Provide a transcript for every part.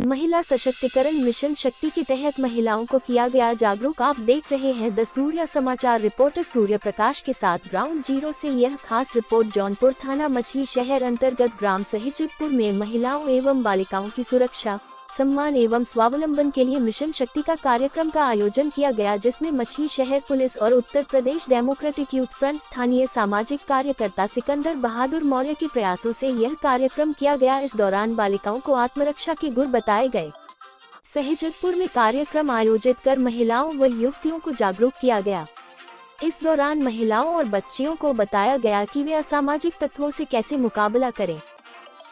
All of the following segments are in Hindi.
महिला सशक्तिकरण मिशन शक्ति के तहत महिलाओं को किया गया जागरूक। आप देख रहे हैं द सूर्य समाचार। रिपोर्टर सूर्य प्रकाश के साथ ग्राउंड जीरो से यह खास रिपोर्ट। जौनपुर थाना मछली शहर अंतर्गत ग्राम सहिजपुर में महिलाओं एवं बालिकाओं की सुरक्षा, सम्मान एवं स्वावलंबन के लिए मिशन शक्ति का कार्यक्रम का आयोजन किया गया, जिसमें मछली शहर पुलिस और Uttar Pradesh democratic youth front स्थानीय सामाजिक कार्यकर्ता सिकंदर बहादुर मौर्य के प्रयासों से यह कार्यक्रम किया गया। इस दौरान बालिकाओं को आत्मरक्षा के गुर बताए गए। सहिजपुर में कार्यक्रम आयोजित कर महिलाओं व युवतियों को जागरूक किया गया। इस दौरान महिलाओं और बच्चियों को बताया गया कि वे असामाजिक तत्वों से कैसे मुकाबला करें,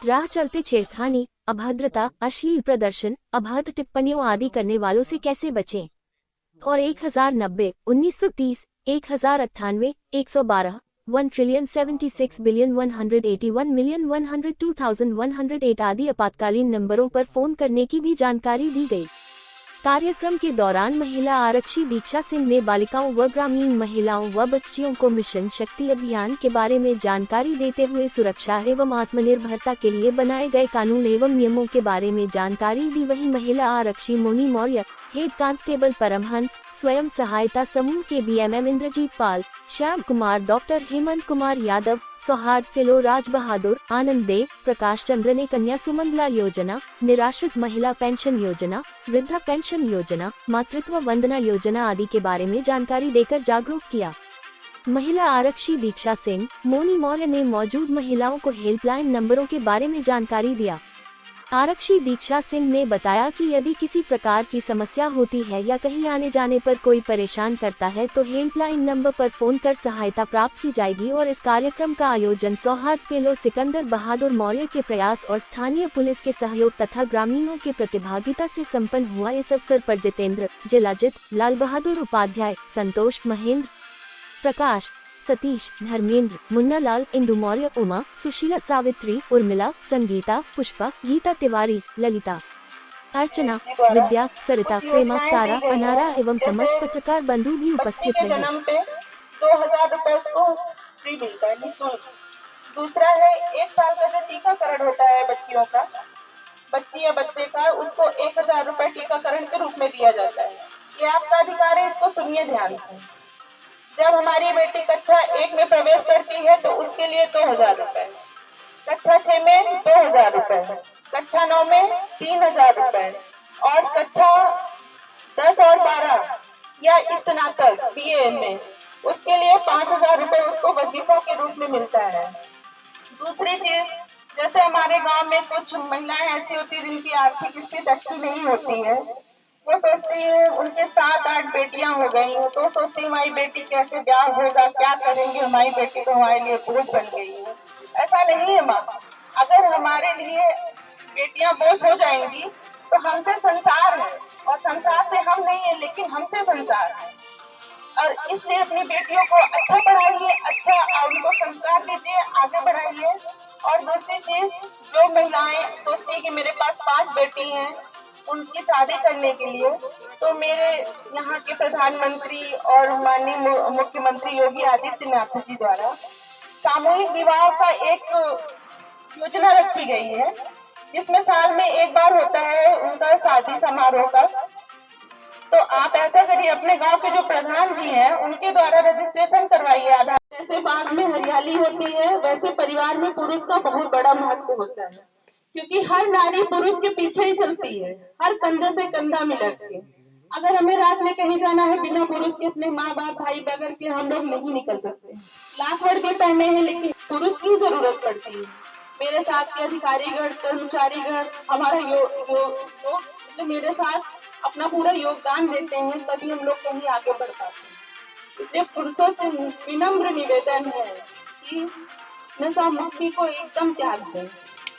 राह चलते छेड़खानी, अभद्रता, अश्लील प्रदर्शन, अभद्र टिप्पणियों आदि करने वालों से कैसे बचें और 1090, 1930, 1098, 112, 1,76,181,102,108 आदि आपातकालीन नंबरों पर फोन करने की भी जानकारी दी गई। कार्यक्रम के दौरान महिला आरक्षी दीक्षा सिंह ने बालिकाओं व ग्रामीण महिलाओं व बच्चियों को मिशन शक्ति अभियान के बारे में जानकारी देते हुए सुरक्षा एवं आत्मनिर्भरता के लिए बनाए गए कानून एवं नियमों के बारे में जानकारी दी। वहीं महिला आरक्षी मोनी मौर्य, हेड कांस्टेबल परमहंस, स्वयं सहायता समूह के बीएमएम इंद्रजीत पाल, श्याम कुमार, डॉक्टर हेमंत कुमार यादव, सौहार्द फेलो राज बहादुर, आनंद देव, प्रकाश चंद्र ने कन्या सुमंगला योजना, निराश्रित महिला पेंशन योजना, वृद्धा पेंशन योजना, मातृत्व वंदना योजना आदि के बारे में जानकारी देकर जागरूक किया। महिला आरक्षी दीक्षा सिंह, मोनी मौर्य ने मौजूद महिलाओं को हेल्पलाइन नंबरों के बारे में जानकारी दिया। आरक्षी दीक्षा सिंह ने बताया कि यदि किसी प्रकार की समस्या होती है या कहीं आने जाने पर कोई परेशान करता है तो हेल्पलाइन नंबर पर फोन कर सहायता प्राप्त की जाएगी। और इस कार्यक्रम का आयोजन सौहार्द फेलो सिकंदर बहादुर मौर्य के प्रयास और स्थानीय पुलिस के सहयोग तथा ग्रामीणों के प्रतिभागिता से संपन्न हुआ। इस अवसर पर जितेंद्र, जिलाजित, लाल बहादुर उपाध्याय, संतोष, महेंद्र, प्रकाश, सतीश, धर्मेंद्र, मुन्ना लाल, इंदु मौर्य, उमा, सुशीला, सावित्री, उर्मिला, संगीता, पुष्पा, गीता तिवारी, ललिता, अर्चना, विद्या, सरिता, प्रेमा, तारा, अनारा एवं समस्त पत्रकार बंधु भी उपस्थित रहे। जन्म पे 2,000 रुपए उसको फ्री मिलता है, निःशुल्क। दूसरा है 1 साल का जो टीकाकरण होता है बच्चियों का, बच्ची या बच्चे का, उसको 1,000 रुपए टीकाकरण के रूप में दिया जाता है। ये आपका अधिकार है, इसको सुनिए ध्यान से। जब हमारी बेटी कक्षा 1 में प्रवेश करती है तो उसके लिए 2,000 रुपए, कक्षा 6 में 2,000 रुपए, कक्षा 9 में 3,000 रुपए और कक्षा 10 और 12 या स्नातक बीए में उसके लिए 5,000 रुपए उसको वजीफा के रूप में मिलता है। दूसरी चीज, जैसे हमारे गांव में कुछ महिलाएं ऐसी होती है जिनकी आर्थिक स्थिति अच्छी नहीं होती है, वो सोचती है उनके 7-8 बेटियां हो गई, तो सोचती है हमारी बेटी कैसे ब्याह होगा, क्या करेंगे, हमारी बेटी तो हमारे लिए बोझ बन गई है। ऐसा नहीं है माँ, अगर हमारे लिए बेटियां बोझ हो जाएंगी तो हमसे संसार है और संसार से हम नहीं है, लेकिन हमसे संसार है। और इसलिए अपनी बेटियों को अच्छा पढ़ाइए, अच्छा उनको संस्कार दीजिए, आगे बढ़ाइए। और दूसरी चीज, जो महिलाएं सोचती है कि मेरे पास 5 बेटी हैं, उनकी शादी करने के लिए तो मेरे यहाँ के प्रधानमंत्री और माननीय मुख्यमंत्री योगी आदित्यनाथ जी द्वारा सामूहिक विवाह का एक योजना रखी गई है, जिसमें साल में 1 बार होता है उनका शादी समारोह का। तो आप ऐसा करिए, अपने गांव के जो प्रधान जी हैं उनके द्वारा रजिस्ट्रेशन करवाइए आधार। जैसे बाग में हरियाली होती है, वैसे परिवार में पुरुष का बहुत बड़ा महत्व होता है, क्योंकि हर नारी पुरुष के पीछे ही चलती है, हर कंधे से कंधा मिला के। अगर हमें रात में कहीं जाना है, बिना पुरुष के, अपने माँ बाप भाई बगैर के हम लोग नहीं निकल सकते। लाख वर्दी पहने हैं लेकिन पुरुष की जरूरत पड़ती है। मेरे साथ के अधिकारीगण, कर्मचारीगण हमारा मतलब मेरे साथ अपना पूरा योगदान देते हैं, तभी हम लोग कहीं आगे बढ़ पाते हैं। इसलिए पुरुषों से विनम्र निवेदन है कि नशा मुक्ति को एकदम त्याग दें।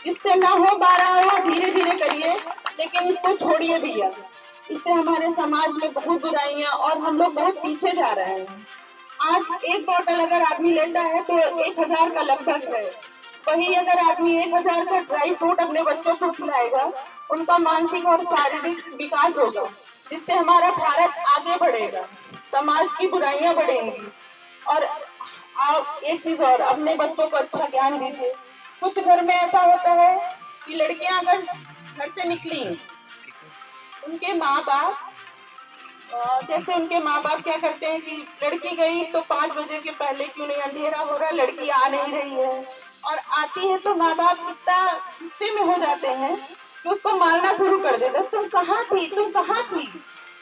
इससे ना हो 12 हो, धीरे धीरे करिए, लेकिन इसको छोड़िए भैया। इससे हमारे समाज में बहुत बुराइयां और हम लोग बहुत पीछे जा रहे हैं। आज एक बोतल अगर आदमी लेता है तो 1,000 का लगभग है। वही अगर आदमी 1,000 का ड्राई फ्रूट अपने बच्चों को खिलाएगा, उनका मानसिक और शारीरिक विकास होगा, जिससे हमारा भारत आगे बढ़ेगा, समाज की बुराइयां बढ़ेंगी। और एक चीज और, अपने बच्चों को अच्छा ज्ञान दीजिए। कुछ घर में ऐसा होता है कि लड़कियां अगर घर से निकली उनके माँ बाप जैसे उनके माँ बाप क्या करते हैं कि लड़की गई तो 5 बजे के पहले क्यों नहीं, अंधेरा हो रहा, लड़की आ नहीं रही है, और आती है तो माँ बाप इतना गुस्से में हो जाते हैं कि उसको मारना शुरू कर देते हैं, तुम कहाँ थी, तुम कहाँ थी,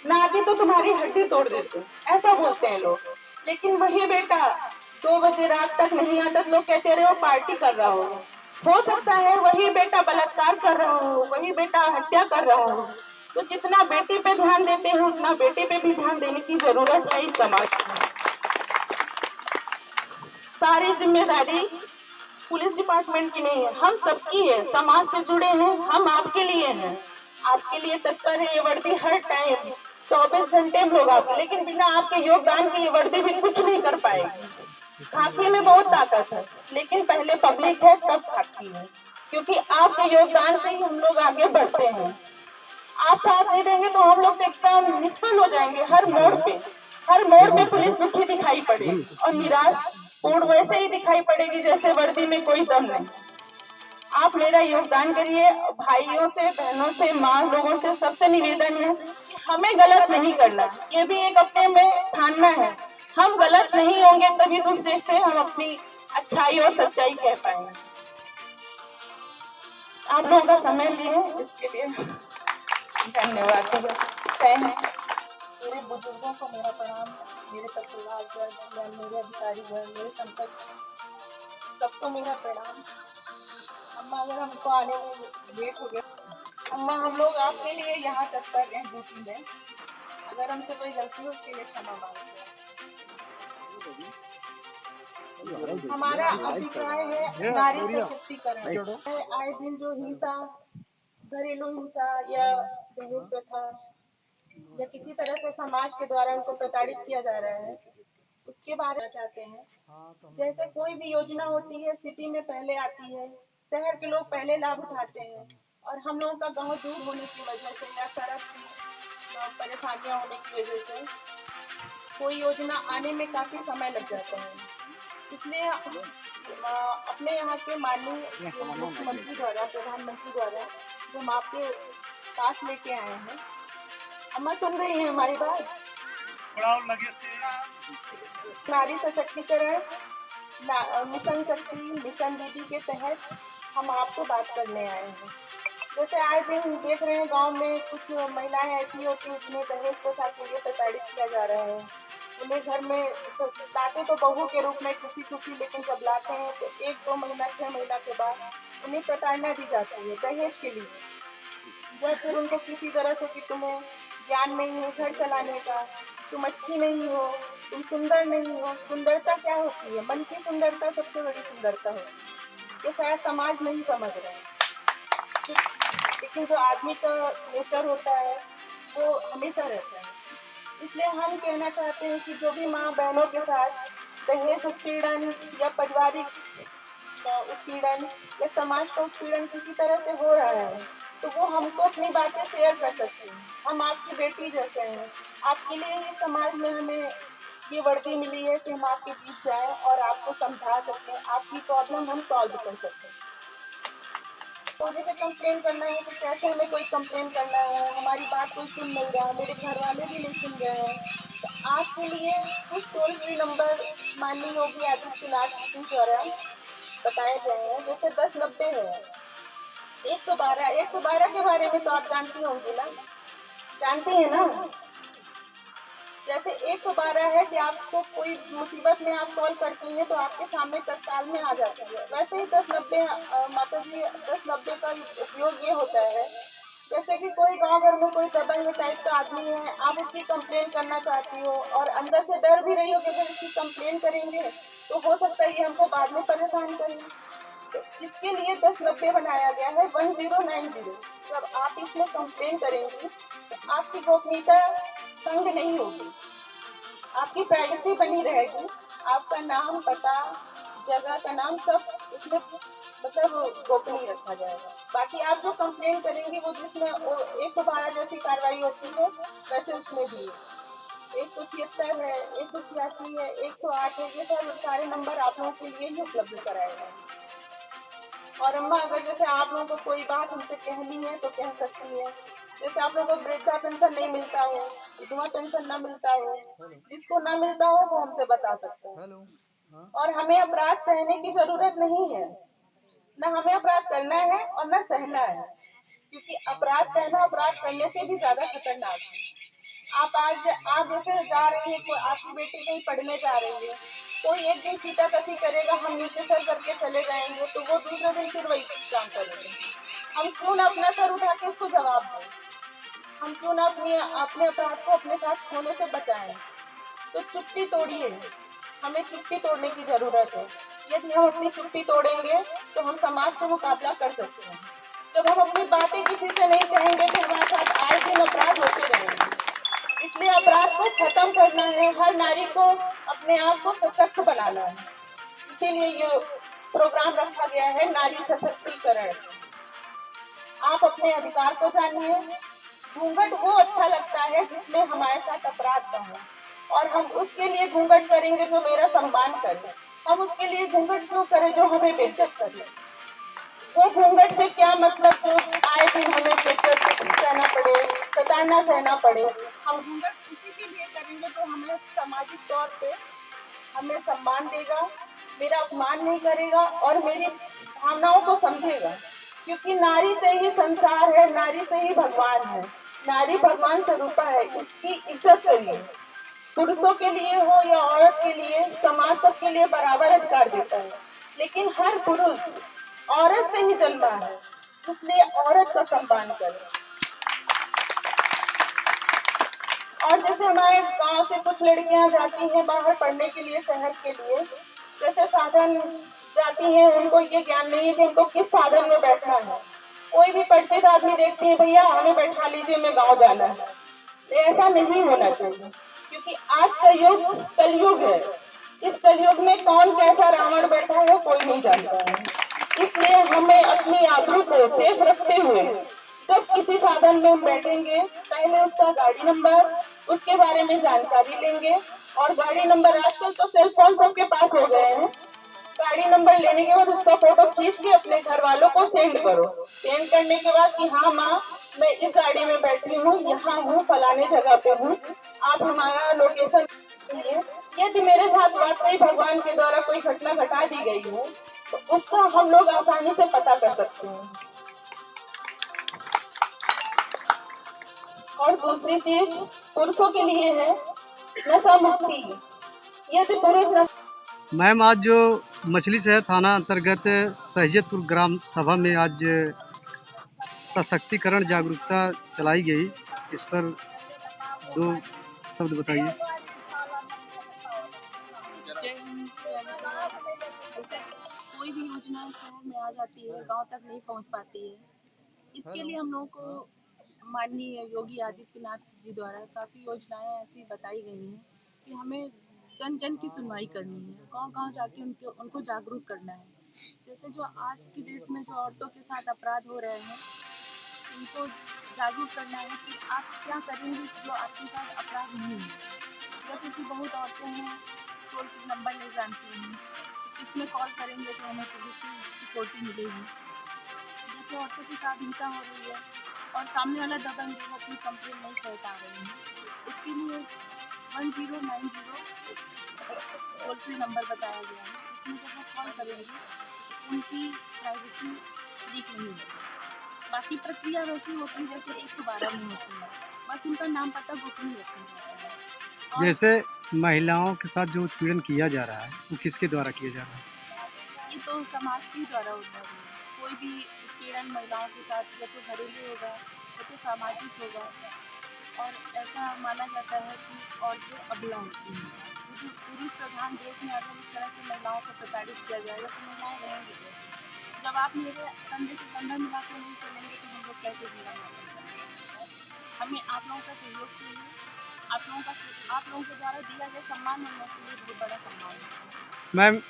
ना आती तो तुम्हारी हड्डी तोड़ देते, ऐसा बोलते हैं लोग। लेकिन वही बेटा 2 बजे रात तक नहीं आता तो लोग कहते रहे वो पार्टी कर रहा हो सकता है वही बेटा बलात्कार कर रहा हो, वही बेटा हत्या कर रहा हो। तो जितना बेटी पे ध्यान देते हैं उतना बेटे पे भी ध्यान देने की जरूरत है इस समाज में। सारी जिम्मेदारी पुलिस डिपार्टमेंट की नहीं है, हम सबकी है, समाज से जुड़े हैं, हम आपके लिए हैं, आपके लिए तत्पर है। ये वर्दी हर टाइम 24 घंटे हम लोग आपके, लेकिन बिना आपके योगदान के ये वर्दी भी कुछ नहीं कर पाएगी। खाकी में बहुत ताकत है, लेकिन पहले पब्लिक है तब खाकी है, क्योंकि आपके योगदान से ही हम लोग आगे बढ़ते हैं। आप साथ नहीं देंगे तो हम लोग तो एकदम निष्फल हो जाएंगे। हर मोड़ पे पुलिस दुखी दिखाई पड़ेगी और निराश पूर्ण वैसे ही दिखाई पड़ेगी जैसे वर्दी में कोई दम नहीं। आप मेरा योगदान करिए, भाइयों से, बहनों से, माँ लोगों से सबसे निवेदन है कि हमें गलत नहीं करना, ये भी एक अपने में ठानना है। हम गलत नहीं होंगे तभी दूसरे से हम अपनी अच्छाई और सच्चाई कह पाएंगे। आप लोगों का समय लिए इसके लिए धन्यवाद। जय हिंद। मेरे बुजुर्गों को मेरा प्रणाम, मेरे परिवारजन, मेरे अधिकारीगण, मेरे संपर्क सबको मेरा प्रणाम। अम्मा अगर हमको आने में लेट हो गया, अम्मा हम लोग आपके लिए यहाँ तक कर रहे हैं ड्यूटी में, अगर हमसे कोई गलती हो उसके लिए क्षमा मांगते हैं। हमारा अभिप्राय है नारी सशक्तिकरण। आए दिन जो हिंसा, घरेलू हिंसा या दहेज प्रथा या किसी तरह से समाज के द्वारा उनको प्रताड़ित किया जा रहा है, उसके बारे में चाहते हैं। जैसे कोई भी योजना होती है सिटी में पहले आती है, शहर के लोग पहले लाभ उठाते हैं, और हम लोगों का गांव दूर होने की वजह से या सड़क की परेशानियां होने की वजह से कोई योजना आने में काफी समय लग जाता है। इसलिए अपने यहाँ के माननीय मुख्यमंत्री द्वारा, प्रधानमंत्री द्वारा जो हम आपके पास लेके आए हैं, अम्मा सुन रही है हमारी बात? नारी सशक्तिकरण मिशन शक्ति, मिशन दीदी के तहत हम आपसे बात करने आए हैं। जैसे आए दिन देख रहे हैं गांव में कुछ महिलाएं ऐसी होती हैं जिन्हें दहेज प्रथा के लिए प्रताड़ित किया जा रहा है। उन्हें घर में लाते तो बहू के रूप में खुशी खुशी, लेकिन जब लाते हैं तो 1-2 महीना 6 महीना के बाद उन्हें प्रताड़ना दी जाती है दहेज के लिए, या फिर उनको किसी तरह से कि तुम्हें ज्ञान नहीं है घर चलाने का, तुम अच्छी नहीं हो, तुम सुंदर नहीं हो। सुंदरता क्या होती है? मन की सुंदरता सबसे बड़ी सुंदरता होती है। ये शायद समाज नहीं समझ रहा है, लेकिन जो आदमी का नेचर होता है वो हमेशा रहता है। इसलिए हम कहना चाहते हैं कि जो भी माँ बहनों के साथ दहेज उत्पीड़न या पारिवारिक उत्पीड़न या समाज का उत्पीड़न किसी तरह से हो रहा है, तो वो हमको अपनी बातें शेयर कर सकती हैं। हम आपकी बेटी जैसे हैं, आपके लिए ही समाज में हमें ये वर्दी मिली है कि हम आपके बीच जाएं और आपको समझा सकें, आपकी प्रॉब्लम हम सॉल्व कर सकें। तो जैसे कंप्लेन करना है तो कैसे हमें कोई कंप्लेन करना है, हमारी बात कोई सुन नहीं रहा, मेरे घर वाले भी नहीं सुन रहे हैं, तो आपके लिए कुछ टोल फ्री नंबर माननीय योगी आदित्यनाथ जी द्वारा बताए गए हैं। जैसे 1090 है, 112 के बारे में तो आप जानती होंगी ना, जानती है ना? जैसे 112 है कि आपको कोई मुसीबत में आप कॉल करती हैं तो आपके सामने तत्काल में आ जाती है। वैसे ही 1090 माता जी 1090 का उपयोग ये होता है, जैसे कि कोई गांव घर में कोई दबंग टाइप का आदमी है, आप उसकी कंप्लेन करना चाहती हो और अंदर से डर भी रही हो कि अगर इसकी कंप्लेन करेंगे तो हो सकता है ये हमको बाद में परेशान करें, तो इसके लिए 1090 बनाया गया है, 1090। जब आप इसमें कंप्लेन करेंगी तो आपकी गोपनीयता भंग नहीं होगी, आपकी प्राइवेसी बनी रहेगी, आपका नाम, पता, जगह का नाम सब इसमें मतलब गोपनीय रखा जाएगा। बाकी आप जो कंप्लेन करेंगी वो जिसमें 112 जैसी कार्रवाई होती है वैसे उसमें भी है। 176 है, 186 है, 108 है, ये सब सारे नंबर आप लोगों के लिए ही उपलब्ध कराए गए हैं। और अम्मा अगर जैसे आप लोगों को कोई बात हमसे कहनी है तो कह सकती है, जैसे आप लोगों को वृद्धा पेंशन नहीं मिलता हो, विधवा पेंशन ना मिलता हो, हेलो जिसको ना मिलता हो वो हमसे बता सकता है। हेलो। हाँ और हमें अपराध सहने की जरूरत नहीं है, न हमें अपराध करना है और न सहना है, क्योंकि अपराध सहना अपराध करने से भी ज्यादा खतरनाक है। आप जैसे जा रही हैं, कोई आपकी बेटी कहीं पढ़ने जा रही है, कोई एक दिन सीटाकसी करेगा, हम नीचे सर करके चले जाएंगे, तो वो दूसरे दिन फिर वही काम करेंगे। हम क्यों ना अपना सर उठा के उसको जवाब दें, हम क्यों ना अपने अपराध को अपने साथ होने से बचाएं। तो चुप्पी तोड़िए, हमें चुप्पी तोड़ने की जरूरत है। यदि हम अपनी चुप्पी तोड़ेंगे तो हम समाज से मुकाबला कर सकते हैं। जब हम अपनी बातें किसी से नहीं कहेंगे तो हमारे साथ आए दिन अपराध होते रहेंगे। इसलिए अपराध को खत्म करना है, हर नारी को अपने आप को सशक्त बनाना है। इसीलिए ये प्रोग्राम रखा गया है, नारी सशक्तिकरण। आप अपने अधिकार को जानिए। घूंघट वो अच्छा लगता है जिसमें हमारे साथ अपराध ना हो, और हम उसके लिए घूंघट करेंगे जो मेरा सम्मान करे। हम उसके लिए घूंघट क्यों करें जो हमें बेइज्जत करे। वो घूंघट से क्या मतलब जो आए दिन हमें बेइज्जत सहना पड़े, प्रताड़ना सहना पड़े। हम घूंघट उसी के लिए करेंगे जो हमें सामाजिक तौर पे हमें सम्मान देगा, मेरा अपमान नहीं करेगा और मेरी भावनाओं को समझेगा। क्योंकि नारी से ही संसार है, नारी से ही भगवान है। नारी भगवान स्वरूपा है, इसकी इज्जत करिए। पुरुषों के लिए हो या औरत के लिए, समाज सबके लिए बराबर अधिकार देता है। लेकिन हर पुरुष औरत से ही जन्मा है, इसलिए औरत का सम्मान करें। और जैसे हमारे गांव से कुछ लड़कियां जाती हैं बाहर पढ़ने के लिए, शहर के लिए, जैसे साधन जाती हैं, उनको ये ज्ञान नहीं है कि उनको किस साधन में बैठना है। कोई भी परिचित आदमी देखती है, भैया हमें बैठा लीजिए, मैं गांव जाना है। ऐसा नहीं होना चाहिए, क्योंकि आज का युग कलयुग है। इस कलयुग में कौन कैसा रावण बैठा है कोई नहीं जानता है। इसलिए हमें अपनी आबरू को सेफ रखते हुए जब किसी साधन में हम बैठेंगे, पहले उसका गाड़ी नंबर, उसके बारे में जानकारी लेंगे। और गाड़ी नंबर, आजकल तो सेल फोन सबके पास हो गए हैं। गाड़ी नंबर लेने के बाद उसका फोटो खींच के अपने घर वालों को सेंड करो। सेंड करने के बाद कि हाँ माँ, मैं इस गाड़ी में बैठी हूँ, यहाँ हूँ, फलाने जगह पे हूँ, आप हमारा लोकेशन दीजिए। यदि मेरे साथ वाकई भगवान के द्वारा कोई घटना घटा दी गई हो तो उसका हम लोग आसानी से पता कर सकते हैं। और दूसरी चीज पुरुषों के लिए है नशा मुक्ति। यदि पुरुष मैम, आज जो मछली शहर थाना अंतर्गत सहिजतपुर ग्राम सभा में आज सशक्तिकरण जागरूकता चलाई गई, इस पर दो शब्द बताइए। जय हिंद प्यारे जवान। जैसे कोई भी योजना शहर में आ जाती है, गांव तक नहीं पहुंच पाती है। इसके लिए हम लोगों को माननीय योगी आदित्यनाथ जी द्वारा काफ़ी योजनाएं ऐसी बताई गई हैं कि हमें जन जन की सुनवाई करनी है, गांव गांव जाके उनको जागरूक करना है। जैसे जो आज की डेट में जो औरतों के साथ अपराध हो रहे हैं, उनको जागरूक करना है कि आप क्या करेंगे जो आपके साथ अपराध नहीं है। जैसे कि बहुत औरतें हैं टोल फ्री नंबर नहीं जानती हैं, तो किसमें कॉल करेंगे तो हमें पुलिस की सिक्योरिटी मिलेगी। जैसे औरतों के साथ हिंसा हो रही है और सामने वाला दबंग है, वो अपनी कंप्लेन नहीं कर पा रहे हैं, उसके लिए 1090 टोल फ्री नंबर बताया गया है। इसमें जब वो कॉल करेंगे उनकी प्राइवेसी लीक नहीं होगी। बाकी प्रक्रिया वैसी होती है जैसे 112 में होती है, बस उनका नाम पता गोपनीय रखा जाता है। और जैसे महिलाओं के साथ जो उत्पीड़न किया जा रहा है वो किसके द्वारा किया जा रहा है? ये तो समाज के द्वारा होता है। कोई भी उत्पीड़न महिलाओं के साथ या तो घरेलू होगा या तो सामाजिक होगा। और ऐसा माना जाता है कि औरतें अबला होती हैं, क्योंकि पुरुष प्रधान देश में अगर इस तरह से महिलाओं को प्रताड़ित किया जाएगा तो महिलाएं रहेंगी कैसे। जब आप मेरे कंधे से कंधा मिला के नहीं चलेंगे तो हम लोग कैसे जीवन यापन करेंगे। हमें आप लोगों का सहयोग चाहिए। आप लोगों के द्वारा दिया गया सम्मान हम लोगों के लिए बहुत बड़ा सम्मान है। मैम,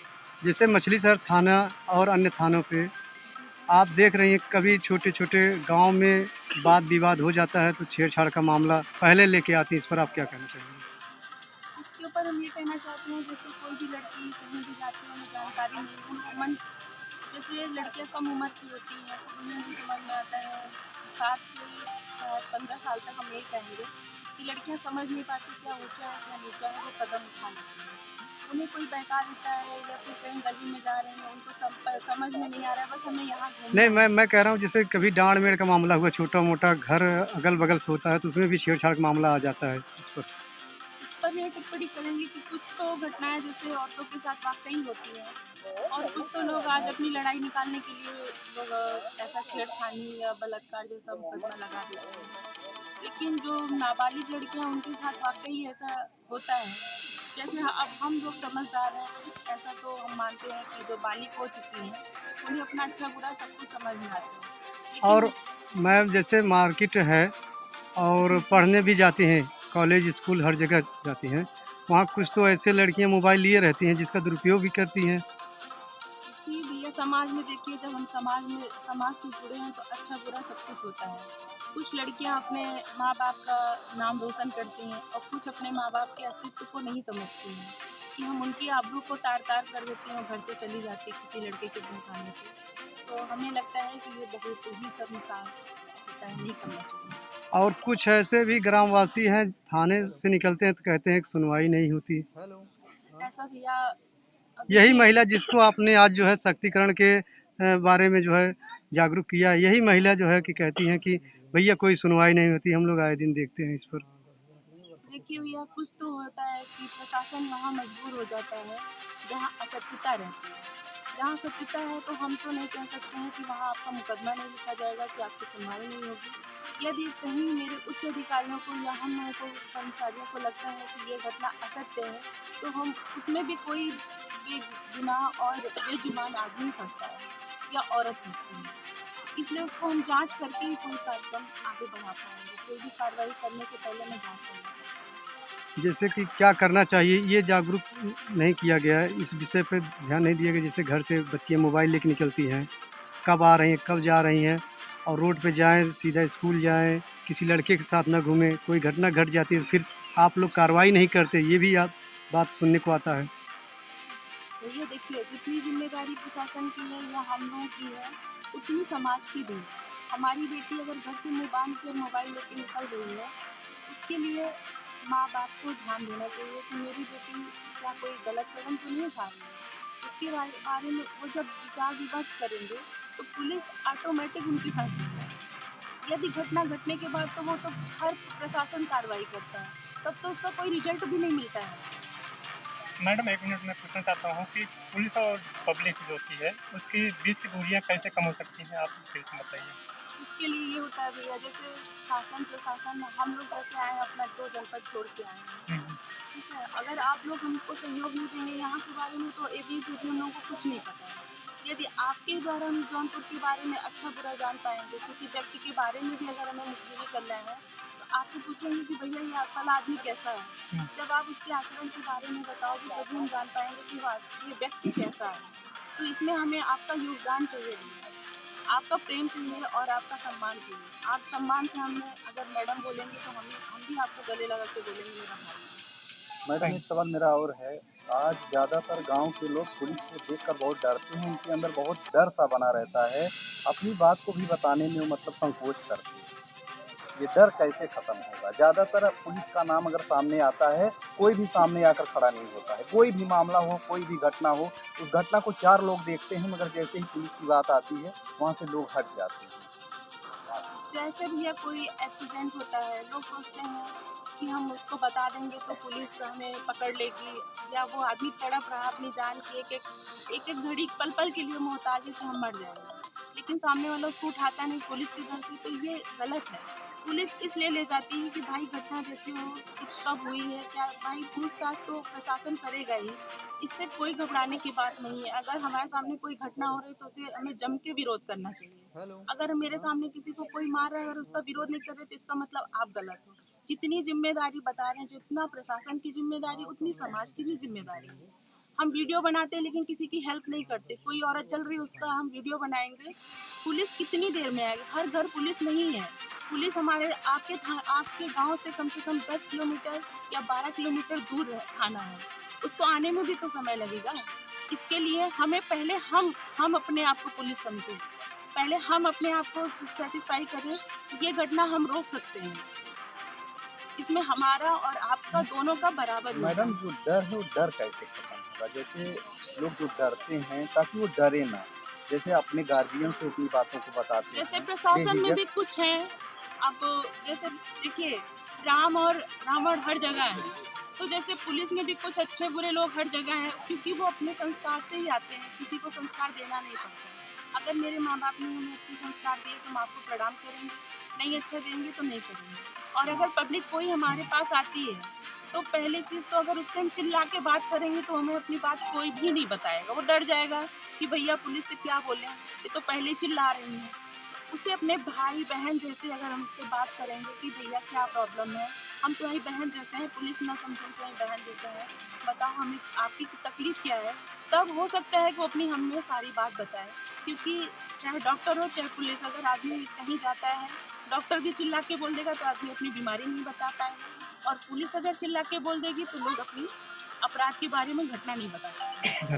जैसे मछली शहर थाना और अन्य थानों पे जी जी। आप देख रही हैं कभी छोटे छोटे गांव में वाद विवाद हो जाता है तो छेड़छाड़ का मामला पहले लेके आती है, इस पर आप क्या कहना चाहेंगे? इसके ऊपर हम ये कहना चाहते हैं, जैसे कोई भी लड़की कहीं भी जाती है, उन्हें जानकारी नहीं, उनको मन, जैसे लड़कियां कम उम्र की होती हैं तो उन्हें नहीं समझ में आता है 7 से शायद 15 साल तक हम यही कहेंगे कि लड़कियां समझ नहीं पाती क्या ऊंचा है क्या नीचा है, वो कदम उठा लेती हैं। उन्हें कोई बहका देता है या फिर कहीं गली में जा रही हैं, उनको समझ में नहीं आ रहा है, बस हमें यहाँ घूमना नहीं, है। मैं कह रहा हूँ जैसे कभी डांड-मेड़ का मामला हुआ, छोटा-मोटा घर अगल-बगल से होता है, तो उसमें भी छेड़-छाड़ का मामला आ जाता है इस पर। इस पर ये टिप्पणी करेंगे कि कुछ तो घटनाएं जैसे औरतों के साथ वाकई होती हैं और कुछ तो लोग आज अपनी लड़ाई निकालने के लिए लोग ऐसा छेड़खानी या बलात्कार जैसा मुकदमा लगा देते हैं। लेकिन जो नाबालिग लड़कियां उनके साथ वाकई ऐसा होता है। जैसे अब हम लोग समझदार हैं, ऐसा तो हम मानते हैं कि जो बालिग हो चुकी हैं उन्हें अपना अच्छा बुरा सब कुछ समझ में आता है। लेकिन और मैम जैसे मार्केट है और जी जी पढ़ने भी जाती हैं, कॉलेज, स्कूल हर जगह जाती हैं। वहाँ कुछ तो ऐसे लड़कियाँ मोबाइल लिए रहती हैं जिसका दुरुपयोग भी करती हैं। जी भैया, समाज में देखिए जब हम समाज से जुड़े हैं तो अच्छा बुरा सब कुछ होता है। कुछ लड़कियां अपने माँ बाप का नाम रोशन करती हैं और कुछ अपने माँ बाप के अस्तित्व को नहीं समझती हैं कि हम उनकी आबरू को तार तार कर देती हैं और घर से चली जाती है किसी लड़के के बहकाने पे। तो हमें लगता है कि ये बहुत ही शर्मसार होता है, नहीं करना चाहिए। और कुछ ऐसे भी ग्रामवासी हैं, थाने से निकलते हैं तो कहते हैं कि सुनवाई नहीं होती। ऐसा भैया यही देखिए महिला जिसको आपने आज जो है शक्तिकरण के बारे में जो है जागरूक किया, यही महिला जो है कि कहती हैं कि भैया कोई सुनवाई नहीं होती, हम लोग आए दिन देखते हैं इस पर। देखिए भैया, कुछ तो होता है कि प्रशासन वहाँ मजबूर हो जाता है जहाँ असत्यता रहती है। जहाँ सत्यता है तो हम तो नहीं कह सकते हैं कि वहाँ आपका मुकदमा नहीं लिखा जाएगा, कि आपकी सुनवाई नहीं होगी। यदि कहीं मेरे उच्च अधिकारियों को या हम लोगों को कर्मचारियों को लगता है कि ये घटना असत्य है, तो हम उसमें भी कोई बेगुनाह और बेजुबान आदमी फंसता है या औरत फंसती है। इसलिए उसको हम जांच करके ही कोई कार्यक्रम आगे बढ़ा पाएंगे। कोई भी कार्रवाई करने से पहले हमें जांच करना पड़ता है। जैसे कि क्या करना चाहिए, ये जागरूक नहीं किया गया है, इस विषय पे ध्यान नहीं दिया गया। जैसे घर से बच्चियाँ मोबाइल लेके निकलती हैं, कब आ रही हैं, कब जा रही हैं, और रोड पे जाएँ, सीधा स्कूल जाएँ, किसी लड़के के साथ ना घूमें। कोई घटना घट जाती है, फिर आप लोग कार्रवाई नहीं करते, ये भी आप बात सुनने को आता है। भैया देखिए, जितनी जिम्मेदारी प्रशासन की है या हम लोगों की है, उतनी समाज की भी है। हमारी बेटी अगर घर से मुंह बांध के मोबाइल लेके निकल रही है, उसके लिए माँ बाप को ध्यान देना चाहिए कि मेरी बेटी क्या कोई गलत कदम तो नहीं उठा रही है। इसके बारे में वो जब विचार विमर्श करेंगे तो पुलिस ऑटोमेटिक उनके साथ जुड़ेगी। यदि घटना घटने के बाद तो वो तो हर प्रशासन कार्रवाई करता है, तब तो उसका कोई रिजल्ट भी नहीं मिलता है। मैडम 1 मिनट मैं पूछना चाहता हूँ कि पुलिस और पब्लिक जो होती है, उसकी बीच की दूरियाँ कैसे कम हो सकती हैं? आप प्लीज़ बताइए। इसके लिए ये होता है भैया, जैसे शासन प्रशासन हम लोग जैसे आए हैं, अपना 2 जनपद छोड़ के आए हैं, हुँ, हुँ। ठीक है? अगर आप लोग हमको सहयोग नहीं देंगे यहाँ के बारे में तो ABCD हम लोगों को कुछ नहीं पता है। यदि आपके द्वारा हम जौनपुर के बारे में अच्छा बुरा जान पाएँगे, किसी व्यक्ति के बारे में भी अगर हमें मुखबिरी करना है, तो आपसे पूछेंगे कि भैया ये फला आदमी कैसा है? हुँ। जब आप उसके आचरण के बारे में बताओगे तभी हम जान पाएँगे कि ये व्यक्ति कैसा है। तो इसमें हमें आपका योगदान चाहिए भैया। आपका प्रेम चाहिए और आपका सम्मान चाहिए। आप सम्मान से हमें अगर मैडम बोलेंगे तो हम भी आपको गले लगा के बोलेंगे मेरा भाई। मैडम एक सवाल मेरा और है। आज ज़्यादातर गांव के लोग पुलिस को देखकर बहुत डरते हैं, उनके अंदर बहुत डर सा बना रहता है, अपनी बात को भी बताने में वो मतलब संकोच करते हैं। ये डर कैसे खत्म होगा? ज़्यादातर पुलिस का नाम अगर सामने आता है, कोई भी सामने आकर खड़ा नहीं होता है। कोई भी मामला हो, कोई भी घटना हो, उस घटना को 4 लोग देखते हैं, मगर जैसे ही पुलिस की बात आती है, वहाँ से लोग हट जाते हैं। जैसे भैया कोई एक्सीडेंट होता है, लोग सोचते हैं कि हम उसको बता देंगे तो पुलिस हमें पकड़ लेगी या वो आदमी तड़प रहा अपनी जान की एक घड़ी पल पल के लिए मोहताज है कि हम मर जाएंगे, लेकिन सामने वाला उसको उठाता नहीं पुलिस के डर से, तो ये गलत है। पुलिस इसलिए ले जाती है कि भाई घटना देखी हो कि कब हुई है क्या, भाई पूछताछ तो प्रशासन करेगा ही। इससे कोई घबराने की बात नहीं है। अगर हमारे सामने कोई घटना हो रही है तो उसे हमें जम के विरोध करना चाहिए। अगर मेरे सामने किसी को कोई मार रहा है और उसका विरोध नहीं कर रहे तो इसका मतलब आप गलत हो। जितनी जिम्मेदारी बता रहे हैं, जितना प्रशासन की जिम्मेदारी उतनी समाज की भी जिम्मेदारी है। हम वीडियो बनाते हैं लेकिन किसी की हेल्प नहीं करते। कोई औरत चल रही है उसका हम वीडियो बनाएंगे, पुलिस कितनी देर में आएगी? हर घर पुलिस नहीं है। पुलिस हमारे आपके गांव से कम 10 किलोमीटर या 12 किलोमीटर दूर थाना है, उसको आने में भी तो समय लगेगा। इसके लिए हमें पहले हम अपने आप को पुलिस समझे, पहले हम अपने आप को सेटिस्फाई करें कि ये घटना हम रोक सकते हैं। इसमें हमारा और आपका दोनों का बराबर मैडम योगदान। जो डर है वो डर कैसे खत्म होगा? जैसे लोग जो डरते हैं ताकि वो डरे ना, जैसे अपने गार्जियन से अपनी बातों को बताते जैसे हैं प्रशासन में बेझिझक। भी कुछ है। अब जैसे देखिए, राम और रावण हर जगह है, तो जैसे पुलिस में भी कुछ अच्छे बुरे लोग हर जगह हैं, क्योंकि वो अपने संस्कार से ही आते हैं, किसी को संस्कार देना नहीं पड़ता। अगर मेरे माँ बाप ने हमें अच्छे संस्कार दिए तो हम आपको प्रणाम करेंगे, नहीं अच्छा देंगे तो नहीं करेंगे। और अगर पब्लिक कोई हमारे पास आती है तो पहली चीज तो अगर उससे हम चिल्ला के बात करेंगे तो हमें अपनी बात कोई भी नहीं बताएगा, वो डर जाएगा कि भैया पुलिस से क्या बोले, ये तो पहले ही चिल्ला रही है। उसे अपने भाई बहन जैसे अगर हम उससे बात करेंगे कि भैया क्या प्रॉब्लम है, हम तुम्हारी बहन जैसे हैं, पुलिस ना समझे हम तुम्हारी बहन जैसे हैं, बताओ हमें आपकी तकलीफ क्या है, तब हो सकता है कि वो अपनी हमें सारी बात बताए। क्योंकि चाहे डॉक्टर हो चाहे पुलिस, अगर आदमी कहीं जाता है, डॉक्टर भी चिल्ला के बोल देगा तो आदमी अपनी बीमारी नहीं बता पाएगा, और पुलिस अगर चिल्ला के बोल देगी तो लोग अपनी अपराध के बारे में घटना नहीं बता पाएंगे।